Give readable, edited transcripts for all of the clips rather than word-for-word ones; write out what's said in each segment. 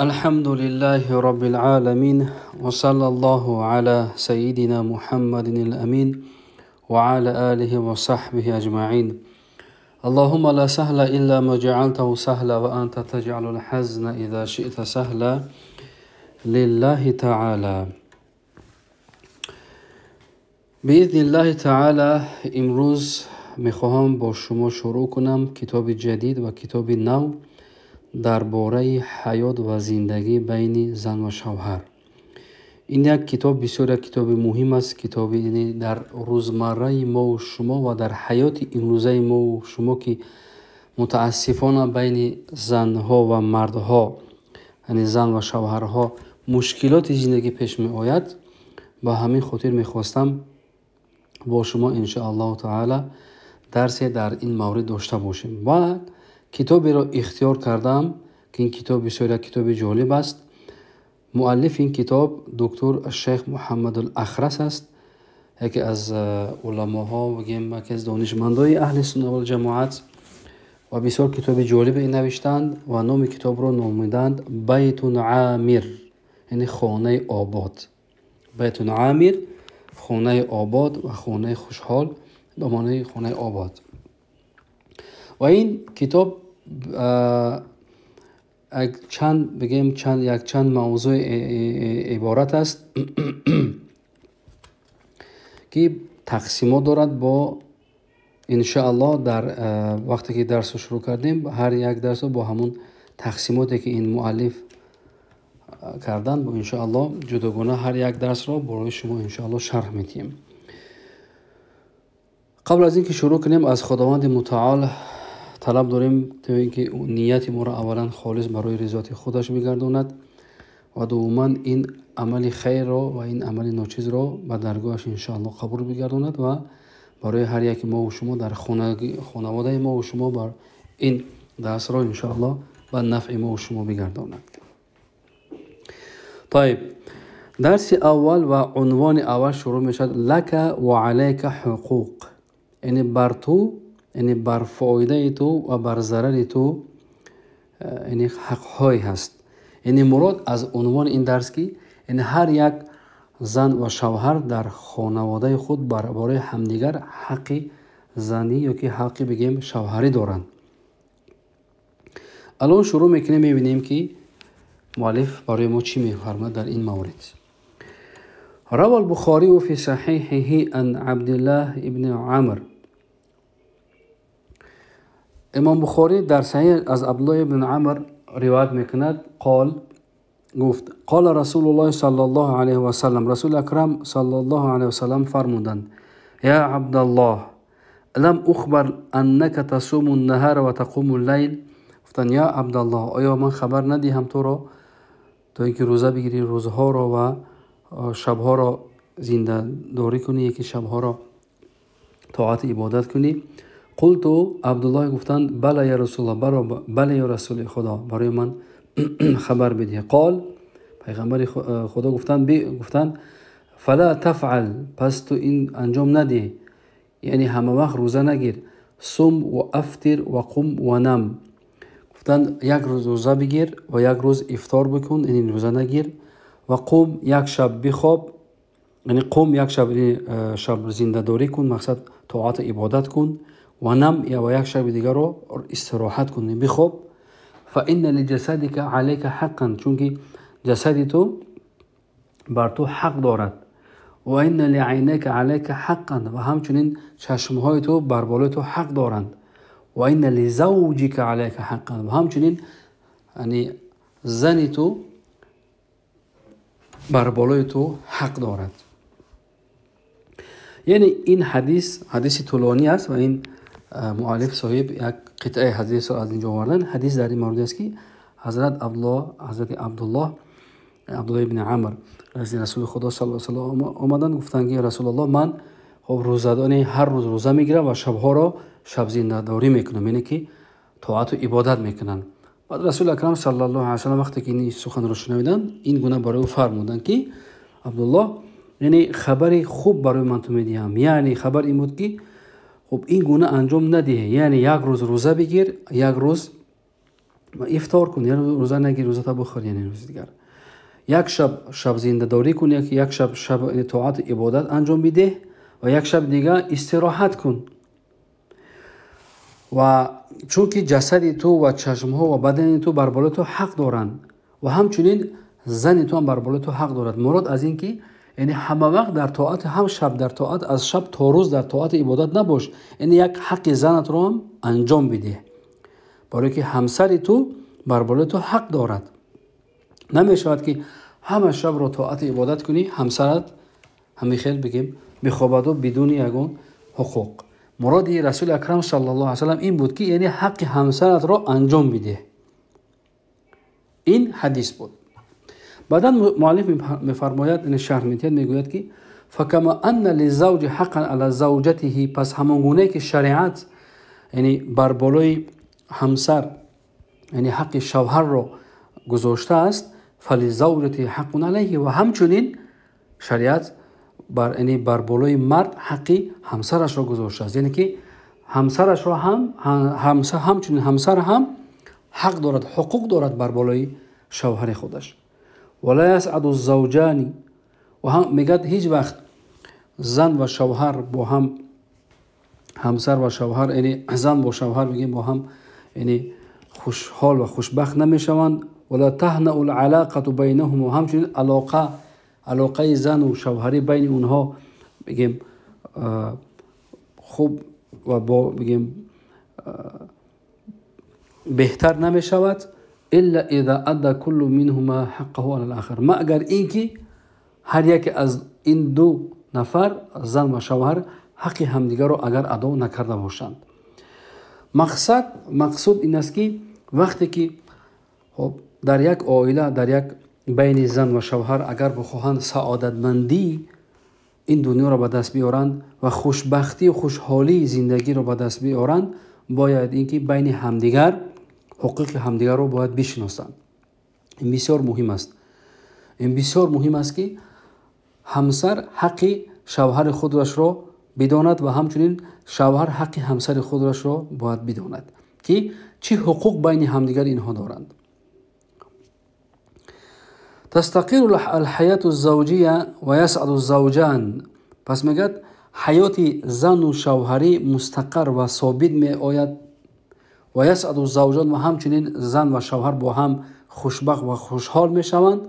الحمد لله رب العالمين وصلى الله على سيدنا محمد الأمين وعلى آله وصحبه أجمعين. اللهم لا سهل إلا ما جعلته سهلا وأنت تجعل الحزن إذا شئت سهلا لله تعالى. بإذن الله تعالى امروز میخواهم با شما شروع کنم کتاب جدید و کتاب نو درباره حیات و زندگی بین زن و شوهر. این یک کتاب بسیار کتاب مهم است. کتابی در روزمره ما و شما و در حیات امروزه ما و شما که متاسفانه بین زنها و مردها، یعنی زن و شوهرها، مشکلات زندگی پیش می آید. با همین خاطر میخواستم با شما ان شاء الله تعالی درسی در این مورد داشته باشیم و کتابی را اختیار کردم که این کتاب بسیار کتاب جالب است. مؤلف این کتاب دکتر شیخ محمد الاخرس است، یکی از علماها و یکی از دانشمندان اهل سنت و جماعت و بسیار کتاب جالب نوشتند و نام کتاب را نامیدند بیت عامر، یعنی خانه آباد. بیت عامر، خانه آباد و خانه خوشحال به معنی خانه آباد. و این کتاب چند موضوع عبارت است که تقسیمات دارد. با ان شاء الله در وقتی که درس شروع کردیم هر یک درس با همون تقسیماتی که این مؤلف کردن با ان شاء الله جداگانه هر یک درس را برای شما ان شاء الله شرح میدیم. قبل از اینکه شروع کنیم از خداوند متعال طلب داریم تا اینکه نیت ما را اولا خالص برای رضایت خودش بگرداند و دوما این عمل خیر را و این عمل ناچیز را به درگاهش ان شاء الله قبول بگرداند و برای هر یک ما و شما در خانواده ما و شما بر این درس را ان شاء الله به نفع ما و شما بگرداند. طيب، درس اول و عنوان اول شروع میشد لک و علیک حقوق، یعنی بر تو، یعنی بر فایده تو و بر ضرر تو یعنی حق‌های هست. یعنی مراد از عنوان این درس که یعنی هر یک زن و شوهر در خانواده خود برای همدیگر حق زنی یا که حق بگیم شوهری دارند. الان شروع میکنیم میبینیم که مؤلف برای ما چی میفرماید در این مورد. روى البخاري في صحيحه عن عبد الله ابن عمر. امام بخاری در صحیح از عبدالله ابن عمر روایت میکند گفت قال رسول الله صلی الله علیه و سلم، رسول اکرم صلی الله علیه و سلم فرمودند یا عبدالله لم اخبر انک تصوم النهار و تقوم اللیل. گفتن یا عبدالله آیا من خبر ندیدم تو را تا اینکه روزه بگیری، روزها را و شبها را زنده داری کنی، یکی شبها را طاعت عبادت کنی؟ قلت عبدالله گفتند بله یا رسول الله، بله یا رسول خدا، برای من خبر بده. قال پیغمبر خدا گفتند فلا تفعل، پس تو این انجام نده، یعنی همه وقت روزه نگیر. صم و افطر و قم و نم، گفتند یک روز روزه بگیر و یک روز افطار بکن، یعنی روزه نگیر. و قم، یک شب بخواب، یعنی قم یک شب زنده داری کن، مقصد طاعت عبادت کن. و نم، یا یک شب دیگر رو استراحت کن، بخواب. فإن لجسدك عليك حقا، چونکه جسد تو بر تو حق دارد. و ان لعینیک علیک حقا، و همچنین چشمهای تو بر بالای تو حق دارند. و ان لزوجک علیک حقا، و همچنین یعنی زن تو بر بالای تو حق دارد. یعنی این حدیث طولانی است و این مؤلف صاحب یک قطعه حدیث را از اینجا آوردن. حدیث در این مورد است که حضرت عبدالله ابن عمر از رسول خدا صلی الله علیه و آله آمدن گفتند که رسول الله من روزدارانه هر روز روزه میگیرم و شبها را شب زنده داری میکنم، یعنی که طاعت و عبادت میکنن. بعد رسول اکرم صلی الله علیه و آله وقتی که این سخن را شنیدن این گونه برای او فرمودند که عبدالله یعنی خبری خوب برای من تو میدیم، یعنی خبر این بود که خب این گونه انجام ندهی، یعنی یک روز روزه بگیر، یک روز افطار کن، یعنی روزه نگیر، روزه تا بخور، یعنی روز دیگر یک شب زنده داری کن، یک شب اطاعت عبادت انجام بده و یک شب دیگه استراحت کن. و چون که جسد تو و چشم ها و بدن تو بر بالای تو حق دارند و همچنین زن تو هم بر بالای تو حق دارد. مراد از این که یعنی همه وقت در طاعت، هم شب در طاعت، از شب تا روز در طاعت عبادت نباش، یعنی یک حق زنت رو هم انجام بده، برای که همسر تو بر بالای تو حق دارد. نمیشود که همه شب رو طاعت عبادت کنی، همسرت همین خیلی بگیم بخوابد و بدون یگان حقوق. مراد رسول اکرم صلی الله علیه و سلم این بود که یعنی حق همسرت رو انجام بده. این حدیث بود. بعدا مؤلف میفرماید، این شرح میدهد، میگوید که فکما ان للزوج حقا علی زوجته، پس همان گونه که شریعت یعنی بر بالای همسر یعنی حق شوهر رو گذاشته است، فلزوجته حق علیه، و همچنین شریعت یعنی بر بالای مرد حقی همسرش را گذاشته است، یعنی که همسرش را همچنین همسر هم حق دارد، حقوق دارد بر بالای شوهر خودش. ولا یسعد الزوجان، و هم میگد هیچ وقت زن و شوهر با هم، همسر و شوهر یعنی زن با شوهر بگیم با هم یعنی خوشحال و خوشبخت نمیشوند. ولا تهنأ العلاقه بینهم، و همچنین علاقه زن و شوهری بین اونها بگیم خوب و با بگیم بهتر نمی شود، الا اذا ادى كل منهما حقه على الاخر، ما اگر اینکه هر یک از این دو نفر زن و شوهر حق همدیگر رو اگر ادا نکرده باشند. مقصود این است که وقتی که خب در یک عائله، در یک بین زن و شوهر اگر بخواهند سعادتمندی این دنیا را به دست بیارند و خوشبختی و خوشحالی زندگی را به دست بیارند، باید اینکه بین همدیگر حقوق همدیگر رو باید بشناسند. این بسیار مهم است. این بسیار مهم است که همسر حق شوهر خودش را بداند و همچنین شوهر حق همسر خودش را باید بداند که چه حقوق بین همدیگر اینها دارند. تستقر الحیاة الزوجیه و یسعد الزوجان، پس میگد حیات زن و شوهری مستقر و ثابت می آید و یسعد الزوجان، و همچنین زن و شوهر با هم خوشبخت و خوشحال می شوند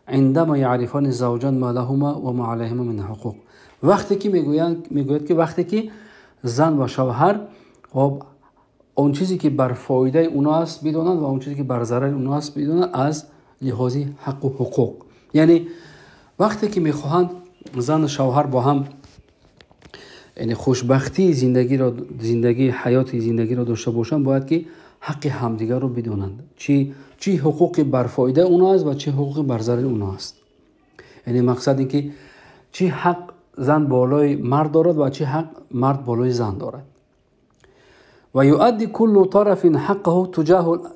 عندما یعرفان الزوجان ما لهما و ما علیهما من حقوق، وقتی که میگوید که وقتی که زن و شوهر خب اون چیزی که بر فایده اونا است بدونند و اون چیزی که بر ضرر اونا است بدونند از لحاظ حق و حقوق. یعنی وقتی که میخواهند زن و شوهر با هم یعنی خوشبختی زندگی حیات زندگی را داشته باشند، باید که حق همدیگر رو بدونند، چی حقوق بر فایده اونا است و چه حقوق بر ضرر اونا است. یعنی مقصد این که چی حق زن بالای مرد دارد و چی حق مرد بالای زن دارد. و یؤدی کل طرف حقه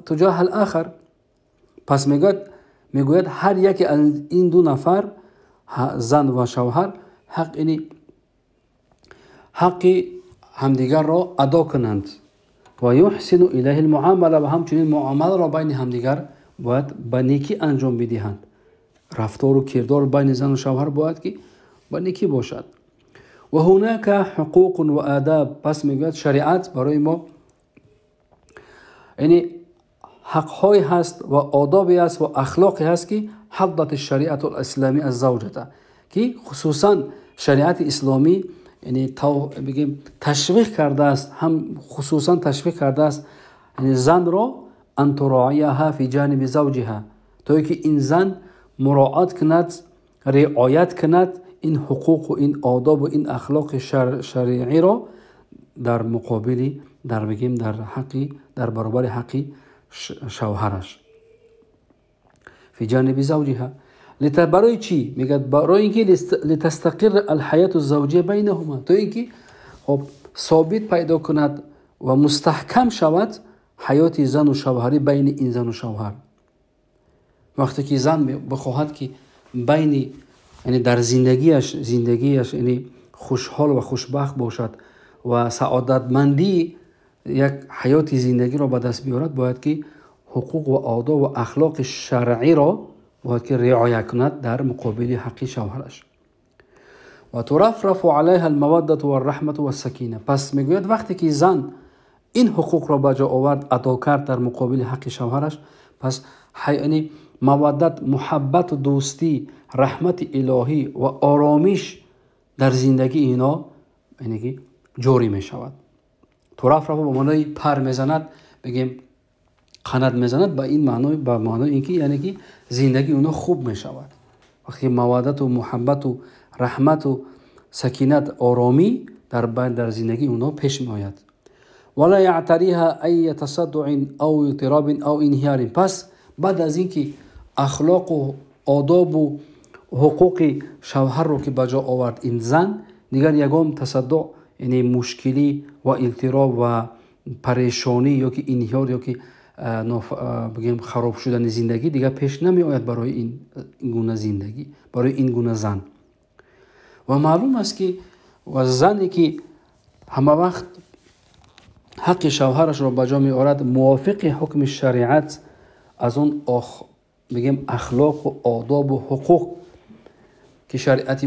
تجاه الاخر، پس میگوید هر یک از این دو نفر زن و شوهر حق همدیگر را ادا کنند. و یحسن الیه المعامله، و همچنین معامله را بین همدیگر باید به نیکی انجام بدهند. رفتار و کردار بین زن و شوهر باید که به نیکی باشد. و هناک حقوق و آداب، پس میگوید شریعت برای ما یعنی حق‌های هست و آدابی است و اخلاقی هست که حضت الشریعت الاسلامی از زوجته، که خصوصا شریعت اسلامی یعنی بگیم تشویق کرده است، هم خصوصا تشویق کرده است یعنی زن را ان تراعیها فی جانب زوجها، تا که این زن مراعات کند، رعایت کند این حقوق و این آداب و این اخلاق شرعی را در مقابل در برابر حقی شوهرش فی جانب زوجها. برای چی؟ میگه برای اینکه لتستقر الحیاة الزوجیه بینهما، تو اینکه خب ثابت پیدا کند و مستحکم شود حیات زن و شوهری بین این زن و شوهر. وقتی که زن بخواهد که بین یعنی در زندگیش یعنی خوشحال و خوشبخت باشد و سعادتمندی یک حیات زندگی را به دست بیارد، باید که حقوق و آداب و اخلاق شرعی را باید که رعایت کند در مقابل حق شوهرش. و ترفرف علیها المودة و الرحمة و السکینه. پس میگوید وقتی که زن این حقوق را به جا آورد، ادا کرد در مقابل حق شوهرش، پس یعنی مودت، محبت و دوستی، رحمت الهی و آرامش در زندگی اینا یعنی جاری می شود. ترفرف به معنای پر میزند، بگیم قند میزند، به این معنای، به معنای اینکه یعنی که زندگی اونا خوب می شود. وقتی مودت و محبت و رحمت و سکینت، آرامی در زندگی اونا پیش می آید. ولا یعتریها ای تصدع او اضطراب او انهیار. پس بعد از اینکه اخلاق و آداب و حقوق شوهر رو که بجا آورد این زن، دیگر یگام تصدع یعنی مشکلی و اضطراب و پریشانی یا که انهیار یا که بگیم خراب شدن زندگی دیگر پیش نمی آید برای این گونه زندگی، برای این گونه زن. و معلوم است که و زنی که همه وقت حق شوهرش را بجا می آورد موافق حکم شریعت، از اون بگیم اخلاق و آداب و حقوق که شریعت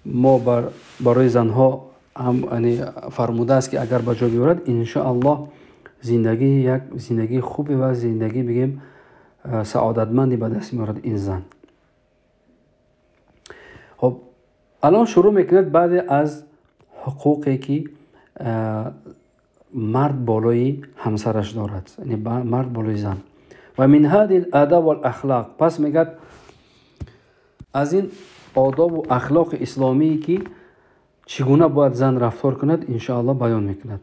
ما برای زنها هم یعنی فرموده است که اگر بجا بیارد، ان شاء الله زندگی یک زندگی خوبی و زندگی بگیم سعادتمندی به دست میارد این زن. خب الان شروع میکند بعد از حقوقی که مرد بالای همسرش دارد، یعنی مرد بالای زن. و من هذه الاداب والاخلاق، پس میگه از این آداب و اخلاق اسلامی که چگونه باید زن رفتار کند ان شاء الله بیان میکند.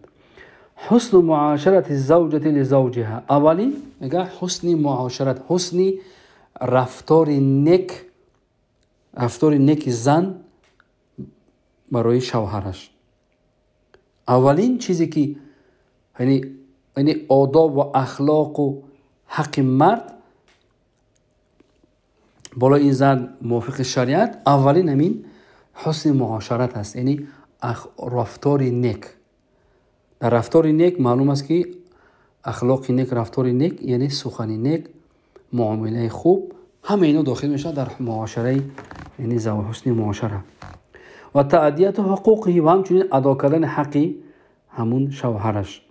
حسن معاشرت الزوجة لزوجها. اولی میگه حسن معاشرت، حسن رفتار نیک زن برای شوهرش. اولین چیزی که یعنی آداب و اخلاق و حق مرد بالای این زن موافق شریعت، اولین همین حسن معاشرت است، یعنی رفتار نیک. در رفتار نیک معلوم است که اخلاق نیک، رفتار نیک یعنی سخن نیک، معامله خوب، همه اینا داخل میشه در معاشره، یعنی حسن معاشره. و تأدیت حقوقی، و همچنین ادا کردن حقی همون شوهرش.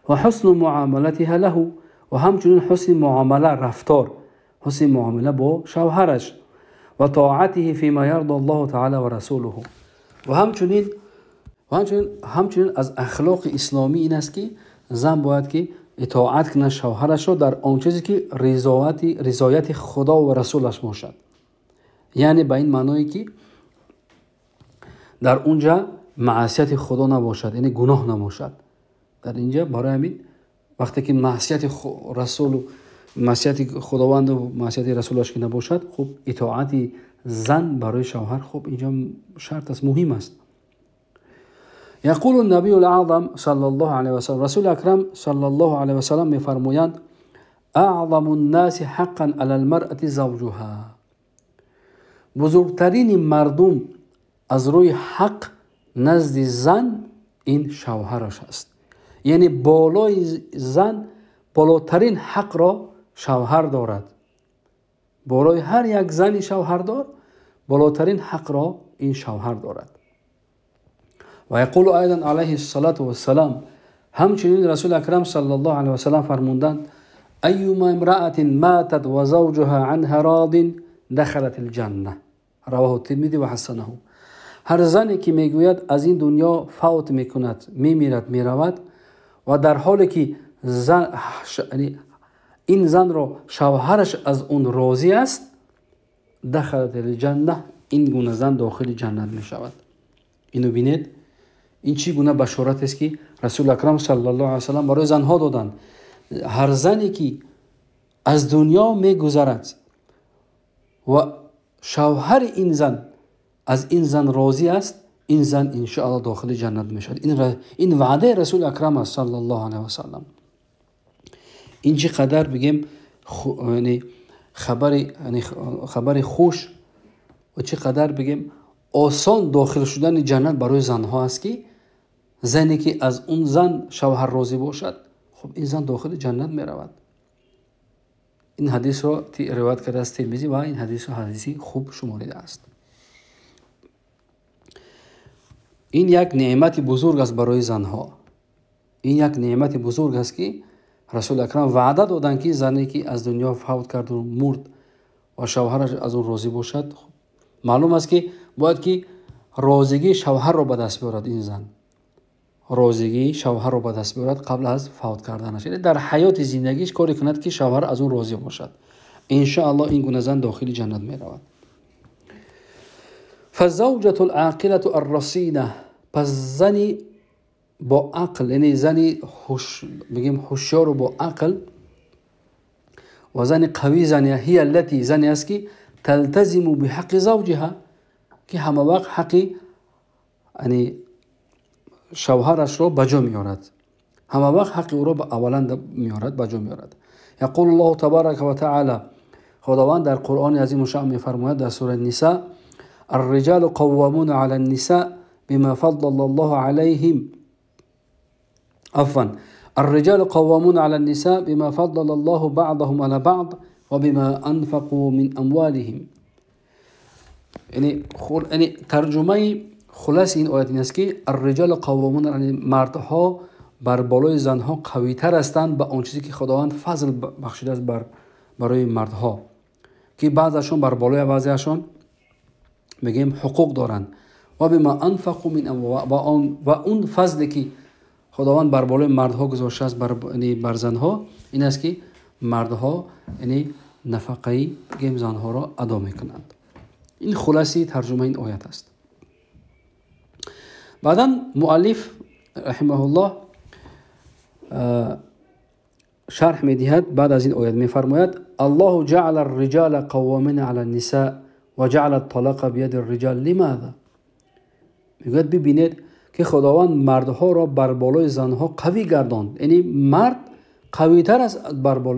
و حسن معاملتها له، و همچنین حسن معامله، رفتار حسن معامله با شوهرش. و طاعته فيما يرضى الله تعالی و رسوله. و همچنین از اخلاق اسلامی این است که زن باید که اطاعت کنه شوهرش را در آن چیزی که رضایت خدا و رسولش باشد. یعنی به این معنایی که در اونجا معصیت خدا نباشد، یعنی گناه نباشد. در اینجا برای همین وقتی که معصیت رسول و معصیت خداوند و معصیت رسولش که نباشد، خب اطاعت زن برای شوهر خب اینجا شرط است، مهم است. یقول النبی الاعظم صلی الله علیه و سلم، رسول اکرم صلی الله علیه و سلم میفرمایند اعظم الناس حقا علی المرأة زوجها. بزرگترین مردم از روی حق نزد زن این شوهرش است. یعنی بالای زن بالاترین حق را شوهر دارد. بالای هر یک زنی شوهردار بالاترین حق را این شوهر دارد. و یقول ایضا علیه الصلاة والسلام، همچنین رسول اکرم صلی الله علیه و سلم فرمودند ایما امرأة ماتت و زوجها عنها راض دخلت الجنه. رواه الترمذی و حسنه. هر زنی که میگوید از این دنیا فوت میکند، میمیرد، میرود و در حالی که این زن را شوهرش از اون راضی است، دخلت الجنه، این گونه زن داخل جنت می شود. اینو بینید، این چی گونه بشارت است که رسول اکرم صلی الله علیه و سلم برای زنها دادند. هر زنی که از دنیا می گذرد و شوهر این زن از این زن راضی است، این زن ان شاء الله داخل جنت می شود. این وعده رسول اکرم است صلی الله علیه و سلم. این چقدر بگیم یعنی خبر خوش و چقدر بگیم آسان داخل شدن جنت برای زنها است که زنی که از اون زن شوهر راضی باشد، خب این زن داخل جنت می رود. این حدیث رو روایت کرده از ترمذی و این حدیث رو حدیثی خوب شمارده است. این یک نعمت بزرگ است برای زنها. این یک نعمت بزرگ است که رسول اکرم وعده دادند که زنی که از دنیا فوت کرد و مرد و شوهرش از اون راضی باشد، معلوم است که باید که راضیگی شوهر رو به دست بیارد. این زن راضیگی شوهر رو به دست بیارد قبل از فوت کردنش، یعنی در حیات زندگیش کاری کند که شوهر از اون راضی باشد. ان شاء الله این گونه زن داخل جنت می رود. فالزوجة العاقلة الرصینه، پس زنی با عقل، یعنی زنی بگیم هوشیار و با عقل، و زنی قوی، زنی هی التي، زنی است که تلتزم بحق زوجها، که همه وقت حقی یعنی شوهرش رو بجا میارد، همه وقت حقی او رو اولا میارد بجا میارد. یقول الله تبارک و تعالی، خداوند در قرآن عظیم و شأن میفرماید در سوره النساء: الرجال قوامون على النساء بما فضل الله عليهم، عفوا، الرجال قوامون على النساء بما فضل الله بعضهم على بعض وبما انفقوا من اموالهم. یعنی ترجمه خلاص این آیت این است که الرجال قوامون، یعنی مردها بر بالای زنها قوی تر هستند به آن چیزی که خداوند فضل بخشیده است برای مردها، که بعضشون بر بالای بعضیشون میگیم حقوق دارند. و بما انفقوا من اموالهم، و اون فضلی که خداوند بر بالای مردها گذاشته است بر زنها این است که مردها یعنی نفقه بگیم زنها را ادا میکنند. این خلاصی ترجمه این آیت است. بعدا مؤلف رحمه الله شرح میدهد، بعد از این آیت میفرماید: الله جعل الرجال قوامین علی النساء و جعل الطلاق بید الرجال لماذا؟ میگوید ببینید که خداوند مردها را بر بالای زنها قوی گرداند، یعنی مرد قوی تر است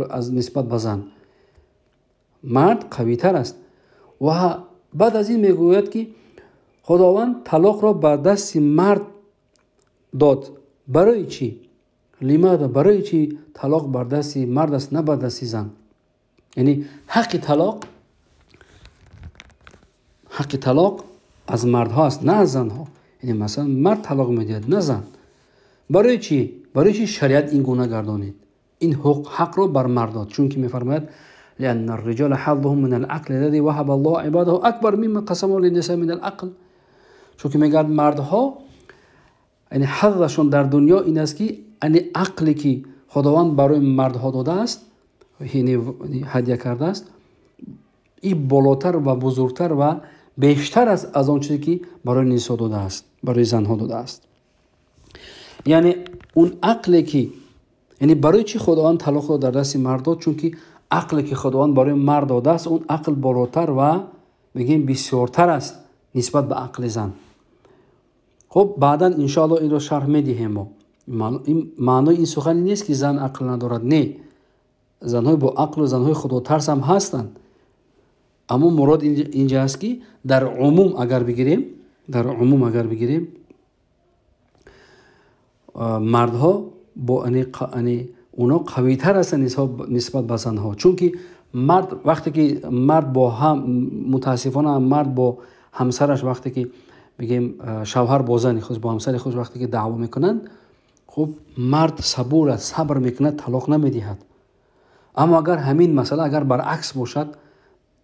از نسبت به زن، مرد قوی تر است. و بعد از این میگوید که خداوند طلاق را بر دست مرد داد. برای چی؟ لماذا؟ برای چی طلاق بر دست مرد است نه بر دست زن؟ یعنی حق طلاق از مرد هاست نه از زن ها. یعنی مثلا مرد طلاق میدهد نه زن. برای چی؟ برای چی شریعت این گونه گردانید؟ این حق را بر مرد داد، چون که میفرماید لأن الرجال حظهم من العقل الذي وهب الله عباده اکبر مما قسمه للنساء من العقل. چون که میگن مردها یعنی حظشون در دنیا این است که یعنی عقلی که خداوند برای مردها داده است، یعنی هدیه کرده است، این بالاتر و بزرگتر و بیشتر است از آن چیزی که برای نساء داده است، برای زنها داده است. یعنی اون عقلی که یعنی برای چی خداوند طلاق را در دست مرد داد؟ چون که عقلی که خداوند برای مرد داده است اون عقل بالاتر و بگیم بسیارتر است نسبت به عقل زن. خب بعدا ان شاء الله این رو شرح میدیم. این معنای این سخن نیست که زن عقل ندارد، نه، زنهای با عقل و زنهای خدا ترس هم هستند، اما مراد اینجا است که در عموم اگر بگیریم مردها با یعنی اونا قوی تر هستند نسبت به زنها. چون که وقتی که مرد با متاسفانه مرد با همسرش وقتی که بگیم شوهر با زن خود با همسر خود وقتی که دعوا میکنند، خب مرد صبر میکند، طلاق نمیدهد. اما اگر همین مسئله اگر برعکس باشد،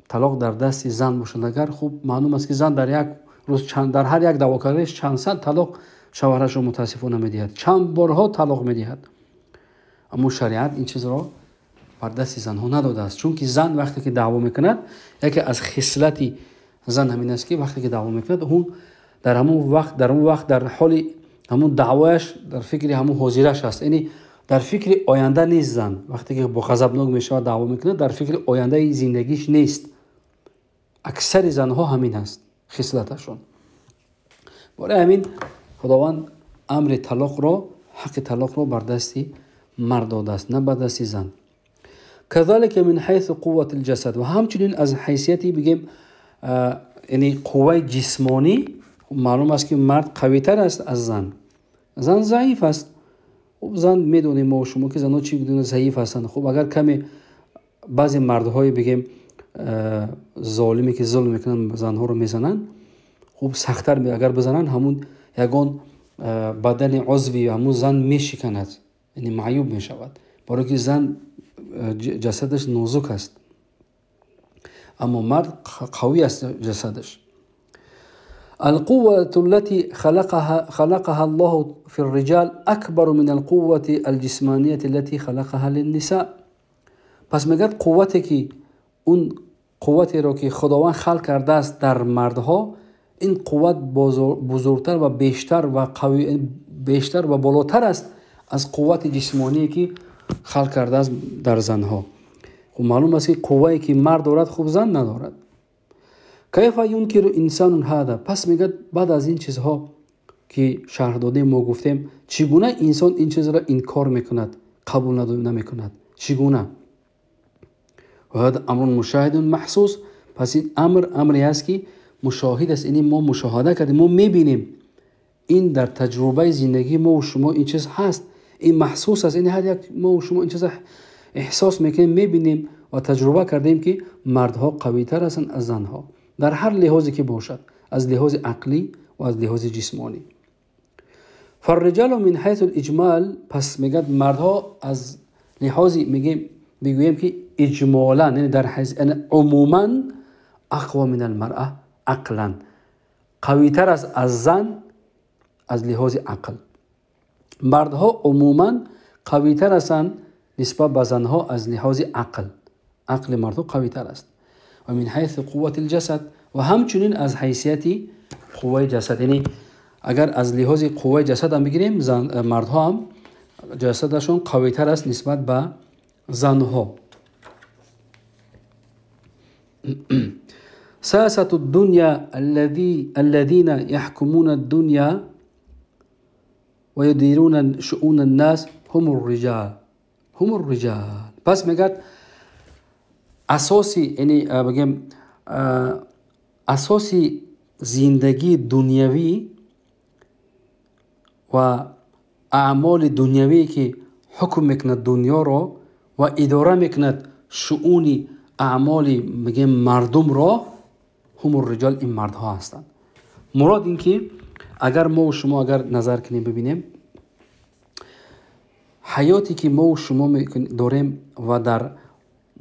طلاق در دست زن باشد، اگر خوب معلوم است که زن در یک روز در هر یک دعوا کردنش چند صد طلاق شوهرش رو متاسفانه میدهد، چند بارها طلاق میدهد. اما شریعت این چیز را بر دست زنها نداده است، چون که زن وقتی که دعوا میکند، یکی از خصلتی زن همین است که وقتی که دعوا میکند اون در همون وقت در حال همون دعوایش در فکر همون حاضرش است، یعنی در فکر آینده نیست. زن وقتی که با غضبناک میشه و دعوا میکنه در فکر آینده زندگیش نیست. اکثر زنها همین است خصلتشون. برای همین خداوند امر طلاق را، حق طلاق را بر دست مرد داده است نه بر دست زن. كذلك من حيث قوة الجسد، و همچنین از حیثیتی بگیم یعنی قوه جسمانی معلوم است که مرد قوی تر است از زن. زن ضعیف است خب زن میدونیم ما و شما که زنها چی بدون ضعیف هستند. خب اگر کمی بعضی مردهای بگیم ظالمی که ظلم میکنن زنها رو میزنن، خب سختتر اگر بزنن همون یگان بدن عضوی همون زن میشکند، یعنی معیوب میشود، برای که زن جسدش نازک است اما مرد قوی است جسدش. القوة التي خلقها الله في الرجال أكبر من القوة الجسمانية التي خلقها للنساء. پس میگد قوتی که اون قوتی رو که خداوند خلق کرده است در مردها، این قوت بزرگتر و بیشتر و قوی، بیشتر و بالاتر است از قوت جسمانی که خلق کرده است در زنها. خب معلوم است که قوتی که مرد دارد خوب زن ندارد. کیف ینکر انسان هذا. پس میگه بعد از این چیزها که شرح دادیم ما گفتیم چگونه انسان این چیز را انکار میکند، قبول نمیکند، چگونه؟ و هذا امر مشاهد محسوس. پس این امری است که مشاهد است، یعنی ما مشاهده کردیم، ما میبینیم، این در تجربه زندگی ما و شما این چیز هست، این محسوس است، این هر یک ما و شما این چیز احساس میکنیم، میبینیم و تجربه کردیم که مردها قوی تر هستند از زنها در هر لحاظی که باشد، از لحاظ عقلی و از لحاظ جسمانی. فالرجال من حیث الاجمال. پس میگه مردها از لحاظ میگویم که اجمالا، یعنی در حیث یعنی عموما اقوى من المرأة عقلا، قوی تر از زن از لحاظ عقل. مردها عموما قوی تر هستند نسبت به زنها از لحاظ عقل. عقل مردها قوی تر است. و من حیث قوت الجسد. و همچنین از حیثیت قوه جسد، یعنی اگر از لحاظ قوه جسد هم بگیریم، مردها هم جسدشون قوی تر است نسبت به زنها. ساسة الدنيا الذين يحكمون الدنيا ويديرون شؤون الناس هم الرجال. پس میگه اساسی، یعنی بگیم اساسی زندگی دنیوی و اعمال دنیوی که حکم میکند دنیا را و اداره میکند شؤون اعمال میگیم مردم را، هم الرجال، این مردها هستند. مراد این که اگر ما و شما اگر نظر کنیم ببینیم حیاتی که ما و شما داریم و در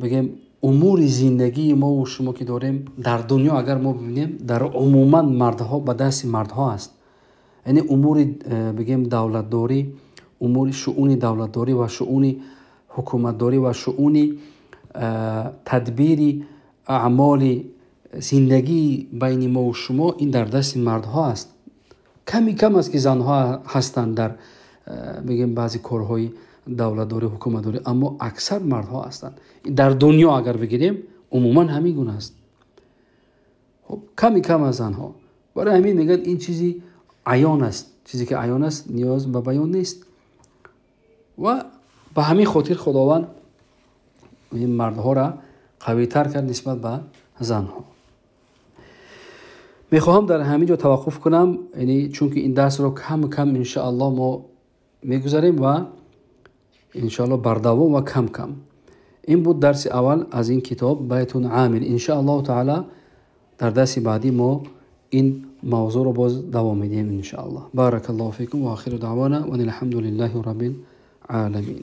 بگیم امور زندگی ما و شما که داریم در دنیا، اگر ما ببینیم در عموما مردها به دست مردها است. یعنی امور بگیم دولتداری، امور شؤون دولتداری و شؤون حکومتداری و شؤون تدبیر اعمال زندگی بین ما و شما، این در دست مردها است. کم است که زنها هستند در بگیم بعضی کارهای دولتداری حکومتداری، اما اکثر مردها هستند. در دنیا اگر بگیریم عموما همین گونه است. خب کم از زنها. برای همین میگن این چیزی عیان است، چیزی که عیان است نیاز به بیان نیست. و به همین خاطر خداوند این مردها را قوی تر کرد نسبت به زنها. میخواهم در همین جا توقف کنم، یعنی چون که این درس رو کم ان شاء الله ما میگذاریم و ان شاء الله بردوام و کم. این بود درس اول از این کتاب بیت عامر. ان شاء الله تعالی در درس بعدی ما این موضوع رو باز دوام میدیم ان شاء الله. بارک الله فیکم و آخر دعوانا و الحمد لله رب العالمین.